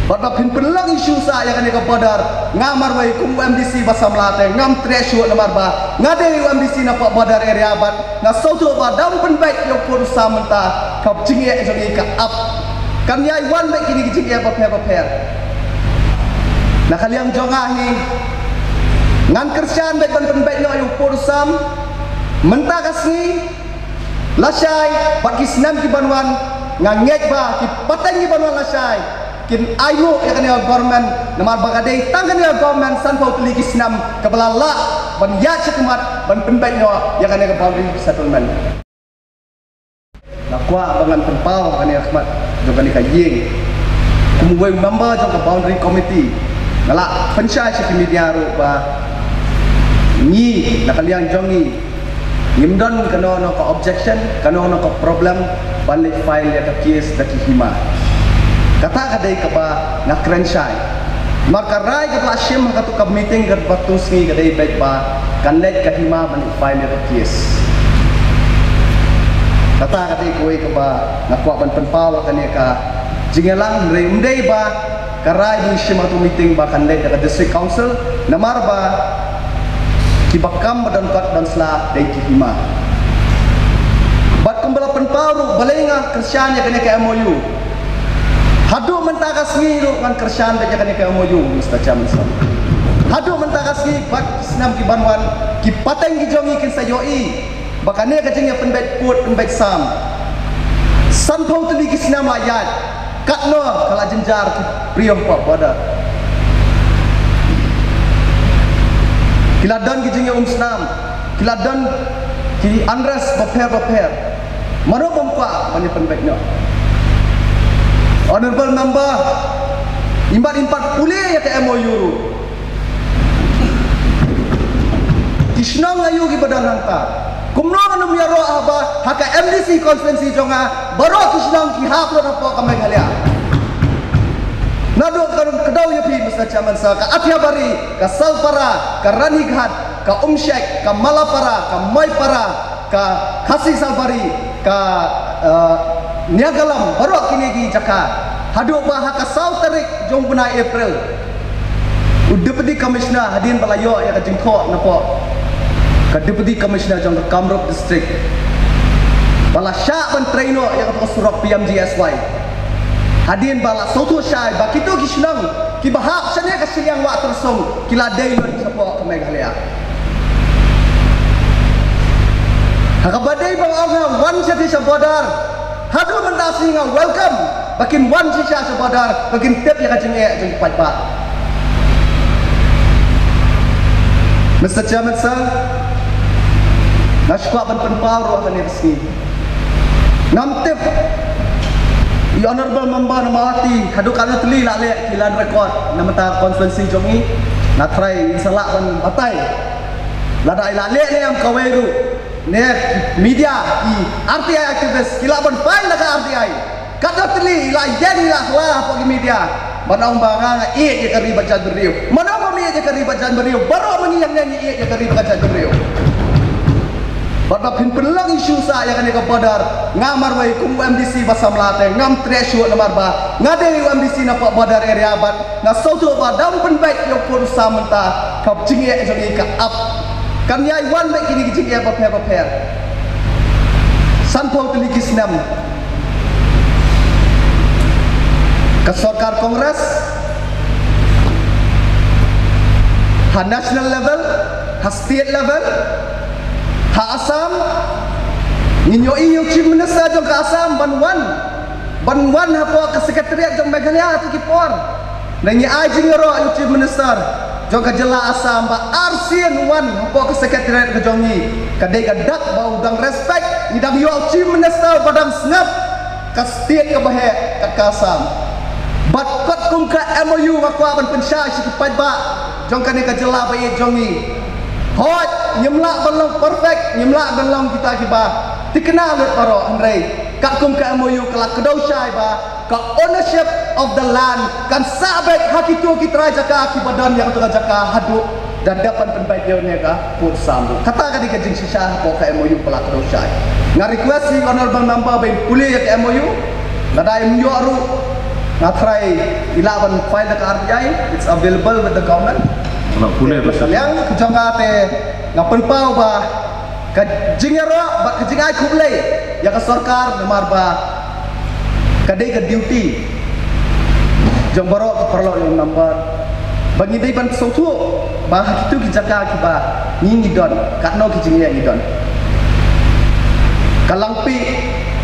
Bapak pin pelang isu sa yang kani kapadar ngamar wai kum MDC basam late ngam treshu namar ba ngade MDC na pak badar area bat na soto ba dam pen baik yo pur samenta kap jinge jongi ka up kan yai wan baik kini jinge ba per na kaliang jongahi ngan kersian baik ban pen baik yo pur sam menta kasni lasai bagi senam ki banwan ngangek ba ki patang ki banwan lasai kin ayu ya kan ya government namar bagadei tangkan ya government san pau teligi senam kebalala ban ya cekumat ban pembaik no ya kan ya boundary settlement nakwa bangan tempau kan ya khmat jogan ni kaying kumwe member jong ka boundary committee nala penchai si media ro ba ni nakaliang jongi ngimdon kano no ka objection kano no ka problem balik file ya ka case daki hima kata kadai kaba nak krenshai maka rai kaba asyim katu kab meeting kat batu sni kadai baik ba kan let kahima ban file the case kata kadai koi kaba nakwa ban penpaw kan ka jingelang remdei ba karai bu asyim katu meeting ba kan let ka district council namar ba kibakam badan kat dan sla dai kahima bat kembala penpaw balenga kersyanya kan ka MOU hadu mentakas ngi ru ngan kersan da jakan ka MOU Mr. Chairman sir hadu mentakas ngi bat senam ki banwan ki pateng ki jongi kin sayoi bakane ka jingya penbet put penbet sam san pau teli ki senam ayat katno kala jenjar ki priyo pa pada kiladan ki jingya senam kiladan ki andras baper mano pompa bani penbetnya Honorable member impat pulih ya ke MOU Kisnong ayu ki badan rangka kumno anum ya ro aba haka MDC konferensi jonga baro kisnong ki hap lo napo ka Meghalaya nado karun kedau ya pi Mr. Chairman sa ka athia bari ka salpara ka ranighat ka umshek ka malapara ka moipara ka khasi salbari ka niagalam baru kini gi jaka hadu bah ka South tarik jong buna April Deputy Commissioner hadin balayo ya ka jingko napo ka Deputy Commissioner jong Kamrup district bala sya ban traino ya ka surak PMGSY hadin bala soto syai ba kitu gi senang ki bahak sanya ka siang wa tersong kila dai lo sapo ka Meghalaya hakabadai bang anga wan sati sa bodar hadu mendasi nga welcome bakin wan sisa sa bodar bakin tip ya kajing jeng pat Mr. Chairman sir nashkwa ban penpaw ro kan resmi ngam tip honorable member namati hadu kana teli la le kilan record namata konferensi jongi na try salak ban batai ladai la le ne am kaweru ne media ki RTI aktivis kilaban file la RTI kadotli la jadi la apa ki media banang banga je kari baca beriu mana kami je kari baca beriu baru mengiang nyanyi je kari baca beriu bapak pin pelang isu sa yang kani kapadar ngamar wai kum MDC basam late ngam treshu namar ba ngade MDC na pak badar area bat na soto ba dam pen baik yo pur samenta kap jinge jongi ka up kan yai wan baik kini gijing ya baper san pau teligi senam ke Sarkar Kongres ha national level ha state level ha Assam ninyo iyo chief minister jong ka Assam banwan ha po ka sekretariat jong Meghalaya tu kipor nangi ajing ro iyo chief minister jong ka jela Assam ba RCN wan po ka sekretariat ka jongi kadai ka dak ba udang respect ni dang yo chief minister badang snap ka state ka bahe ka Assam bat kot kum ka MOU makwa ban pensai si kipat ba jong ka ni ka jela ba ye jongi hot nyemlak belong perfect nyemlak belong kita kiba dikenal lut paro andrei ka kum ka MOU kala kedau syai ba ka ownership of the land kan sabek hakitu kita jaka kibadan yang tu jaka hadu dan dapat penbaik dia ni ka put sambu kata ka di kajing sisa ko ka MOU kala kedau syai nga request si honorable member bay puli ka MOU nadai MOU aru ngatrai ilaban file ke RTI, it's available with the government. Nak boleh tu. Yang kejonga te ngapen pau ba ka jingero ba ka jingai kublai ya ka sarkar namar ba kadai ka duty jong baro perlo yang number bagi dai ban sotu ba itu ki jaka ki ba ngi don katno ki jingai ngi don kalangpi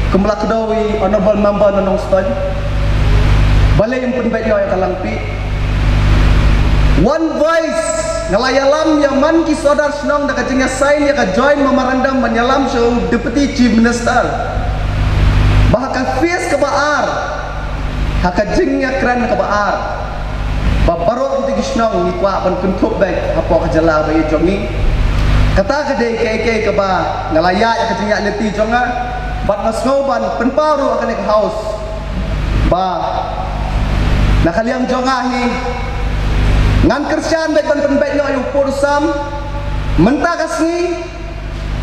kumla kedawi honorable member nonong stoj balai yang pun baik yang kalangpi one voice ngalayalam yang man ki sodar senang dak jingai sign ya ka join memorandum menyalam show deputy chief minister bahkan face ke baar haka jingnya keren ke baar babaro kita kisnong ni kwa ban kuntup baik apa ka jala bayi jongi kata kedai ke ba ngalaya ya ka jingnya leti jonga bat nasngoban penparu akan ke house ba nakaliang jonga ni ngan kersian baik ban penbaik nyo yung pursam mentah kasni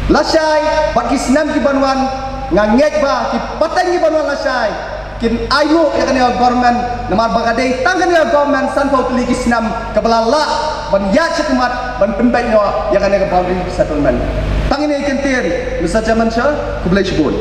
lasai bat kisnam ki banwan ngangek ba ki patang ki banwan lasai kin aimu ya kan government namar bagadei tangkan ya government san pau tuli kisnam kabalala ban ya cekmat ban penbaik nyo ya kan boundary settlement tangin ikan tin nusa zaman sya kublai shibun